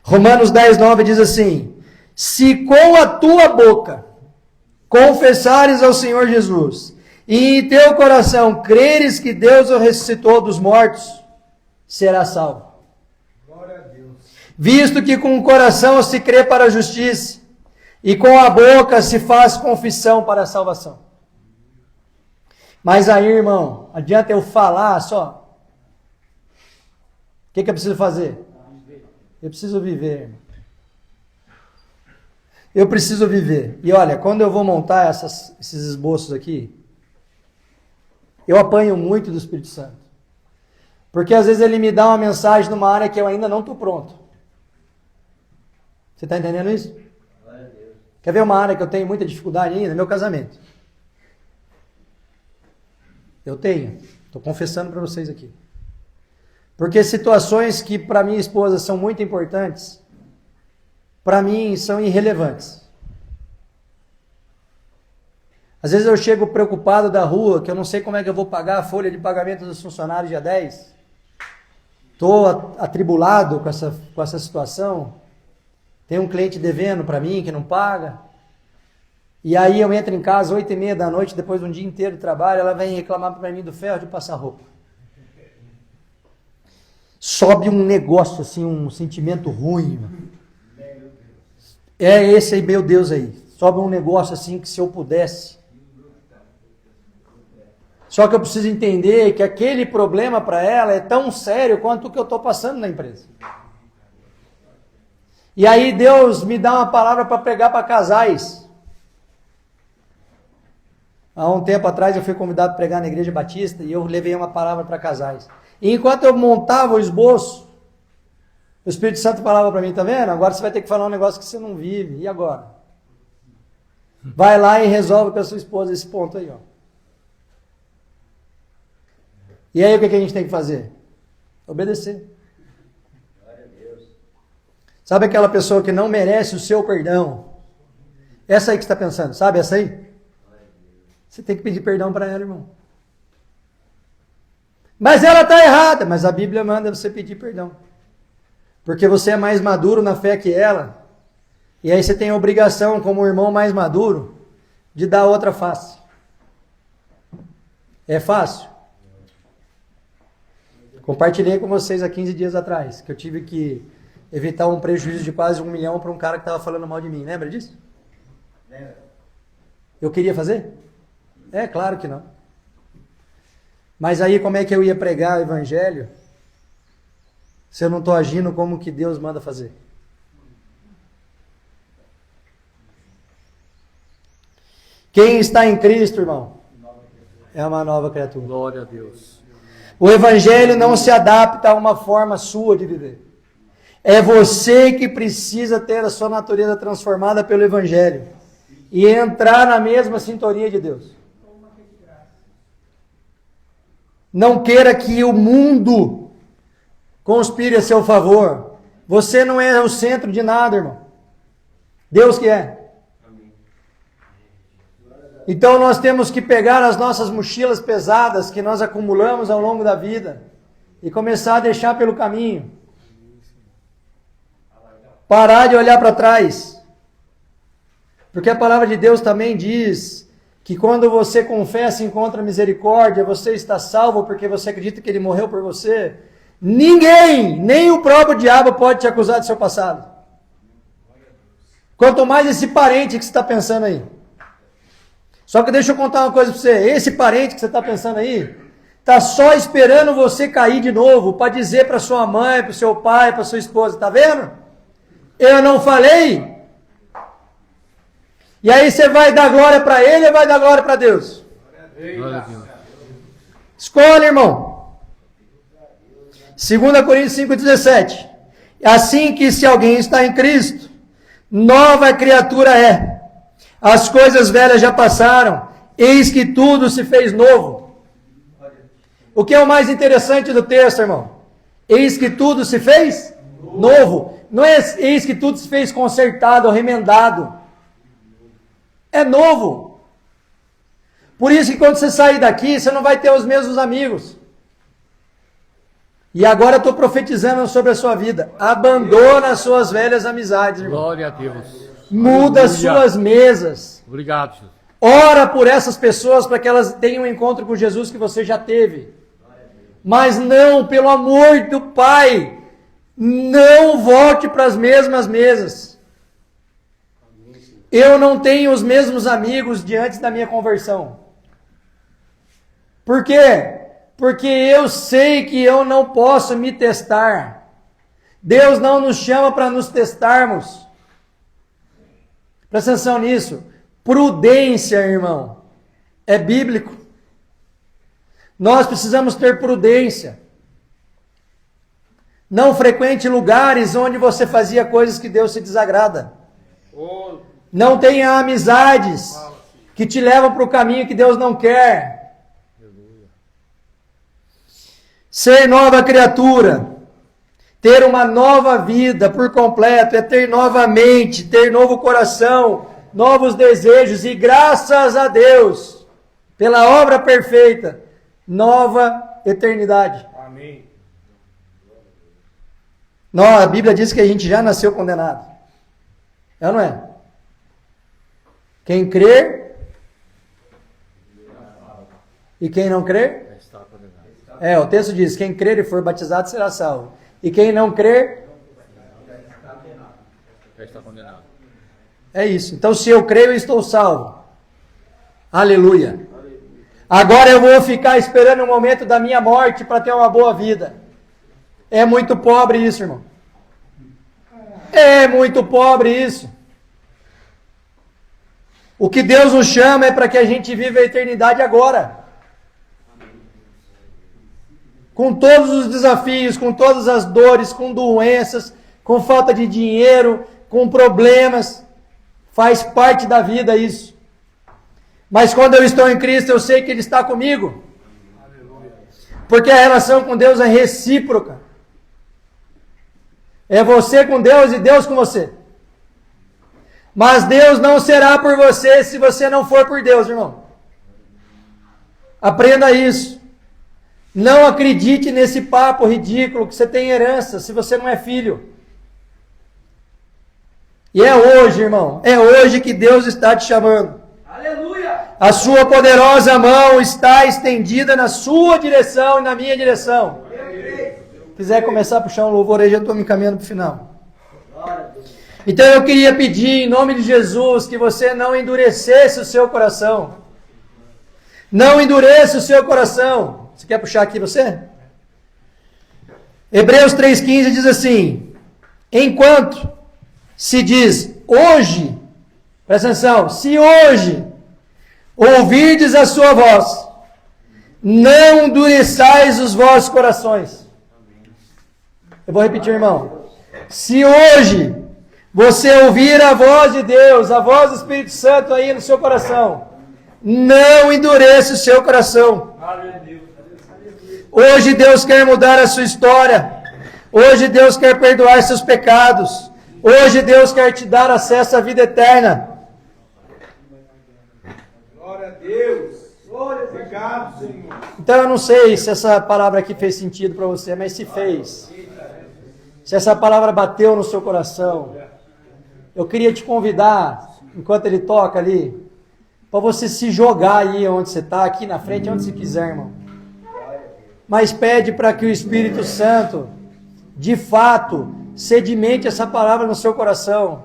Romanos 10:9 diz assim: se com a tua boca confessares ao Senhor Jesus, e em teu coração creres que Deus o ressuscitou dos mortos, será salvo. Glória a Deus. Visto que com o coração se crê para a justiça, e com a boca se faz confissão para a salvação. Mas aí, irmão, adianta eu falar só? O que eu preciso fazer? Eu preciso viver, irmão. Eu preciso viver. E olha, quando eu vou montar esses esboços aqui, eu apanho muito do Espírito Santo. Porque às vezes ele me dá uma mensagem numa área que eu ainda não estou pronto. Você está entendendo isso? Quer ver uma área que eu tenho muita dificuldade ainda? Meu casamento. Eu tenho. Estou confessando para vocês aqui. Porque situações que para minha esposa são muito importantes, para mim são irrelevantes. Às vezes eu chego preocupado da rua, que eu não sei como é que eu vou pagar a folha de pagamento dos funcionários dia 10. Estou atribulado com essa situação. Tem um cliente devendo para mim que não paga. E aí eu entro em casa 8h30 da noite, depois de um dia inteiro de trabalho, ela vem reclamar para mim do ferro de passar roupa. Sobe um negócio assim, um sentimento ruim. É esse aí, meu Deus aí. Sobe um negócio assim que se eu pudesse. Só que eu preciso entender que aquele problema para ela é tão sério quanto o que eu estou passando na empresa. E aí Deus me dá uma palavra para pregar para casais. Há um tempo atrás eu fui convidado a pregar na Igreja Batista e eu levei uma palavra para casais. E enquanto eu montava o esboço, o Espírito Santo falava para mim, tá vendo? Agora você vai ter que falar um negócio que você não vive. E agora? Vai lá e resolve com a sua esposa esse ponto aí, ó. E aí o que a gente tem que fazer? Obedecer. Sabe aquela pessoa que não merece o seu perdão? Essa aí que você está pensando, sabe essa aí? Você tem que pedir perdão para ela, irmão. Mas ela está errada. Mas a Bíblia manda você pedir perdão. Porque você é mais maduro na fé que ela. E aí você tem a obrigação, como irmão mais maduro, de dar outra face. É fácil? Compartilhei com vocês há 15 dias atrás, que eu tive que evitar um prejuízo de quase 1 milhão para um cara que estava falando mal de mim. Lembra disso? Lembra. Eu queria fazer? É, claro que não. Mas aí como é que eu ia pregar o evangelho se eu não estou agindo como que Deus manda fazer? Quem está em Cristo, irmão, é uma nova criatura. Glória a Deus. O Evangelho não se adapta a uma forma sua de viver. É você que precisa ter a sua natureza transformada pelo Evangelho e entrar na mesma sintonia de Deus. Não queira que o mundo conspire a seu favor. Você não é o centro de nada, irmão. Deus que é. Então nós temos que pegar as nossas mochilas pesadas que nós acumulamos ao longo da vida e começar a deixar pelo caminho. Parar de olhar para trás. Porque a palavra de Deus também diz que quando você confessa e encontra misericórdia, você está salvo porque você acredita que Ele morreu por você. Ninguém, nem o próprio diabo pode te acusar do seu passado. Quanto mais esse parente que você está pensando aí. Só que deixa eu contar uma coisa para você. Esse parente que você está pensando aí, está só esperando você cair de novo para dizer para sua mãe, para o seu pai, para sua esposa. Está vendo? Eu não falei? E aí você vai dar glória para ele ou vai dar glória para Deus? Escolhe, irmão. 2 Coríntios 5,17. Assim que se alguém está em Cristo, nova criatura é. As coisas velhas já passaram, eis que tudo se fez novo. O que é o mais interessante do texto, irmão? Eis que tudo se fez novo. Não é eis que tudo se fez consertado ou remendado. É novo. Por isso que quando você sair daqui, você não vai ter os mesmos amigos. E agora eu estou profetizando sobre a sua vida. Abandona as suas velhas amizades, irmão. Glória a Deus. Muda as suas mesas. Obrigado, Jesus. Ora por essas pessoas para que elas tenham um encontro com Jesus que você já teve. Mas não, pelo amor do Pai, não volte para as mesmas mesas. Eu não tenho os mesmos amigos de antes da minha conversão. Por quê? Porque eu sei que eu não posso me testar. Deus não nos chama para nos testarmos. Presta atenção nisso. Prudência, irmão, é bíblico. Nós precisamos ter prudência. Não frequente lugares onde você fazia coisas que Deus se desagrada. Não tenha amizades que te levam para o caminho que Deus não quer. Ser nova criatura, ter uma nova vida por completo, é ter nova mente, ter novo coração, novos desejos e graças a Deus, pela obra perfeita, nova eternidade. Amém. Não, a Bíblia diz que a gente já nasceu condenado. É ou não é? Quem crer e quem não crer? O texto diz, quem crer e for batizado será salvo. E quem não crer? Já está condenado. É isso. Então se eu creio, eu estou salvo. Aleluia. Agora eu vou ficar esperando o momento da minha morte para ter uma boa vida. É muito pobre isso, irmão. É muito pobre isso. O que Deus nos chama é para que a gente viva a eternidade agora. Com todos os desafios, com todas as dores, com doenças, com falta de dinheiro, com problemas. Faz parte da vida isso. Mas quando eu estou em Cristo, eu sei que Ele está comigo. Porque a relação com Deus é recíproca. É você com Deus e Deus com você. Mas Deus não será por você se você não for por Deus, irmão. Aprenda isso. Não acredite nesse papo ridículo que você tem herança se você não é filho. E é hoje, irmão, é hoje que Deus está te chamando. Aleluia! A sua poderosa mão está estendida na sua direção e na minha direção. Se quiser começar a puxar um louvor aí, já estou me encaminhando para o final. Então eu queria pedir em nome de Jesus que você não endurecesse o seu coração. Não endureça o seu coração. Você quer puxar aqui você? Hebreus 3,15 diz assim: enquanto se diz hoje, presta atenção, se hoje ouvirdes a sua voz, não endureçais os vossos corações. Eu vou repetir, irmão. Se hoje você ouvir a voz de Deus, a voz do Espírito Santo aí no seu coração, não endureça o seu coração. Hoje Deus quer mudar a sua história. Hoje Deus quer perdoar seus pecados. Hoje Deus quer te dar acesso à vida eterna. Glória a Deus. Obrigado, Senhor. Então eu não sei se essa palavra aqui fez sentido para você, mas se fez. Se essa palavra bateu no seu coração, eu queria te convidar, enquanto ele toca ali, para você se jogar aí onde você está, aqui na frente, onde você quiser, irmão. Mas pede para que o Espírito Santo, de fato, sedimente essa palavra no seu coração,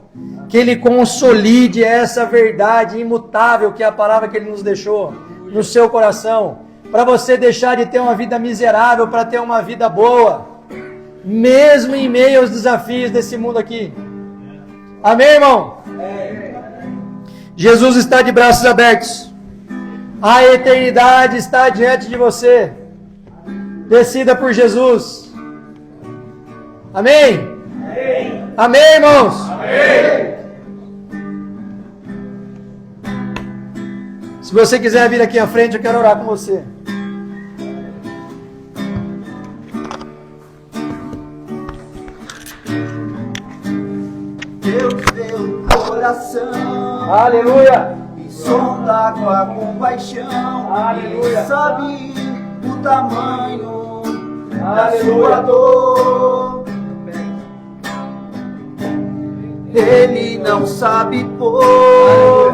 que ele consolide essa verdade imutável que é a palavra que ele nos deixou no seu coração, para você deixar de ter uma vida miserável, para ter uma vida boa, mesmo em meio aos desafios desse mundo aqui. Amém, irmão? Jesus está de braços abertos. A eternidade está diante de você. Decida por Jesus. Amém? Amém, amém, irmãos? Amém. Se você quiser vir aqui à frente, eu quero orar com você. Deus deu coração, Aleluia. e sonda com a compaixão. Aleluia. Ele sabe o tamanho da Aleluia. sua dor. Ele não sabe pôr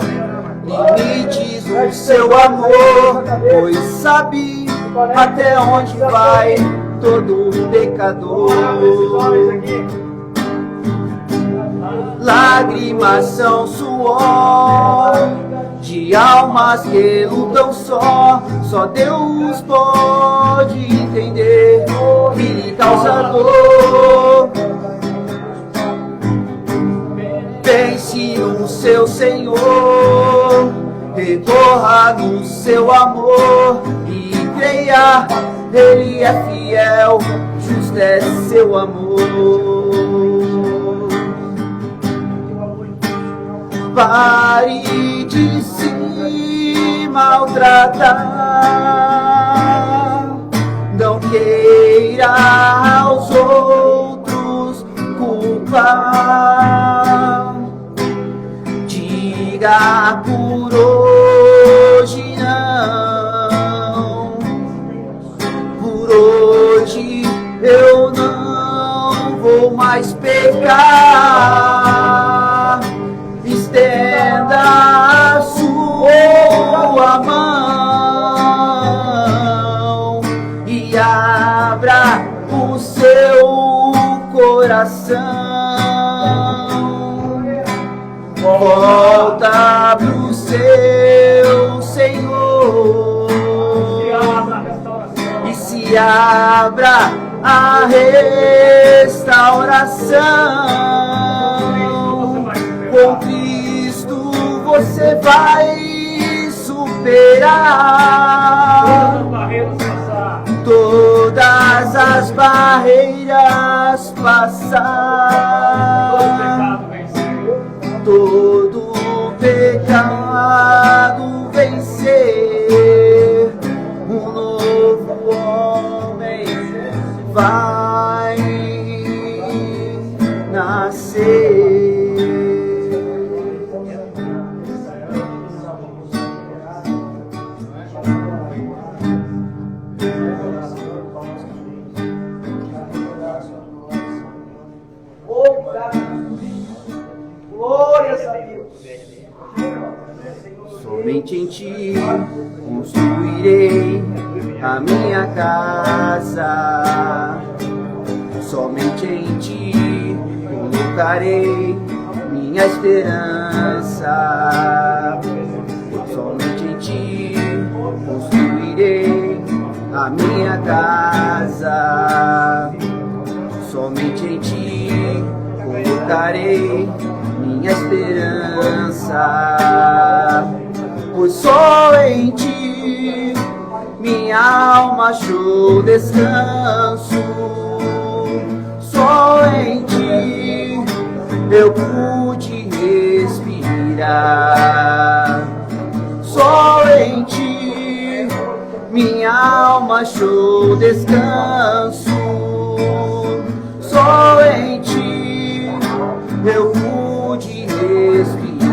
limites no seu amor, pois sabe até onde vai todo pecador. Lágrimas são suor de almas que lutam só. Só Deus pode entender que lhe causa dor. Pense no seu Senhor, recorra no seu amor e creia, Ele é fiel, justo é seu amor. Pare de se maltratar, não queira aos outros culpar. Diga por hoje não, por hoje eu não vou mais pecar. Estenda a sua mão e abra o seu coração. Volta pro seu Senhor e se abra a restauração. Com Cristo você vai superar todas as barreiras, passar todo pecado, vencer. Um novo homem vai nascer. Somente em ti construirei a minha casa. Somente em ti colocarei minha esperança. Somente em ti construirei a minha casa. Somente em ti colocarei minha esperança. Pois só em ti minha minha alma achou descanso. Só em ti eu pude respirar. Só em ti minha alma achou descanso. Só em ti eu pude respirar.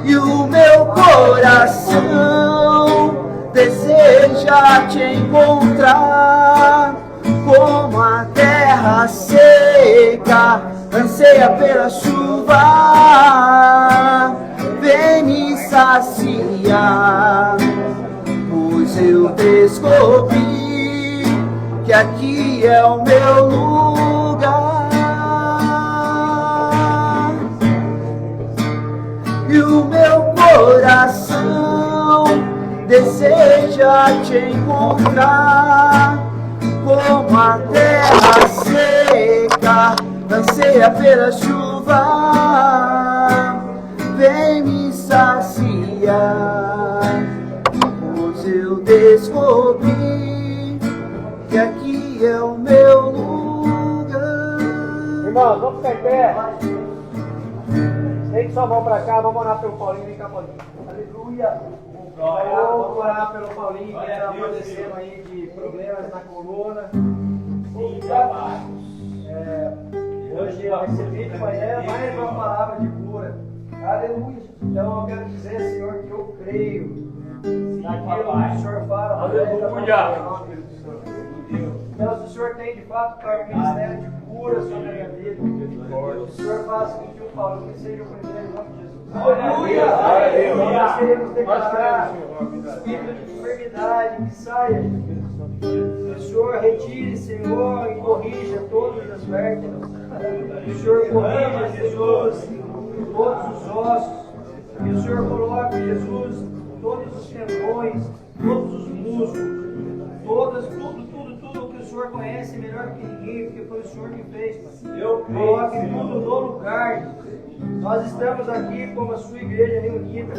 E o meu coração deseja te encontrar, como a terra seca anseia pela chuva. Vem me saciar, pois eu descobri que aqui é o meu lugar. E o meu coração deseja te encontrar, como a terra seca anseia pela chuva. Vem me saciar, pois eu descobri que aqui é o meu lugar. Irmãos, vamos ficar em pé. Estende sua mão para cá, vamos orar pelo Paulinho. Vem cá, Paulinho. Aleluia. Vamos orar pelo Paulinho, que está padecendo aí de problemas na coluna. Hoje eu recebi de manhã mais uma palavra de cura. Aleluia. Então eu quero dizer, Senhor, que eu creio naquilo que o Senhor fala. Aleluia. Então, se o Senhor tem de fato para o ministério de cura sobre a minha vida, o Senhor faça com que o Paulinho seja o primeiro em nome de Jesus. Aleluia! Nós queremos declarar espírito de enfermidade que saia. Que o Senhor retire, Senhor, e corrija todas as vértebras. Que o Senhor corrija, Jesus, todos os ossos. Que o Senhor coloque, Jesus, todos os tendões, todos os músculos, tudo que o Senhor conhece melhor do que ninguém, porque foi o Senhor que fez, Pai. Coloque tudo no lugar. Nós estamos aqui como a sua igreja reunida,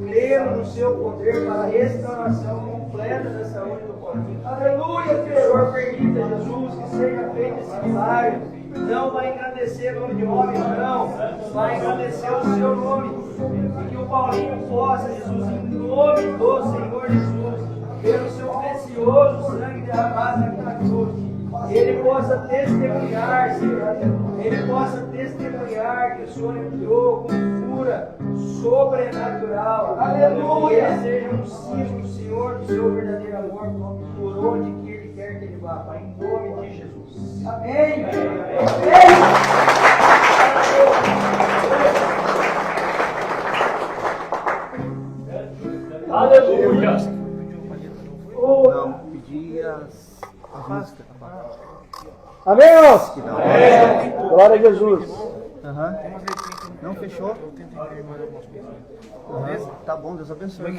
crendo no seu poder para a restauração completa da saúde do Paulinho. Aleluia! Que o Senhor permita, Jesus, que seja feito esse milagre. Não vai engrandecer o nome de homem, não. Vai engrandecer o seu nome. E que o Paulinho possa, Jesus, em nome do Senhor Jesus, pelo seu precioso sangue derramado naquela cruz, ele possa testemunhar, Senhor. Ele possa testemunhar que o Senhor entrou com cura sobrenatural. Aleluia! Que seja um símbolo, Senhor, do seu verdadeiro amor por onde que ele quer que ele vá, Pai, em nome de Jesus. Amém! Amém! Aleluia! Não, pedi as músicas. Amém, irmãos? Glória a Jesus. Não, fechou? Tá bom, Deus abençoe.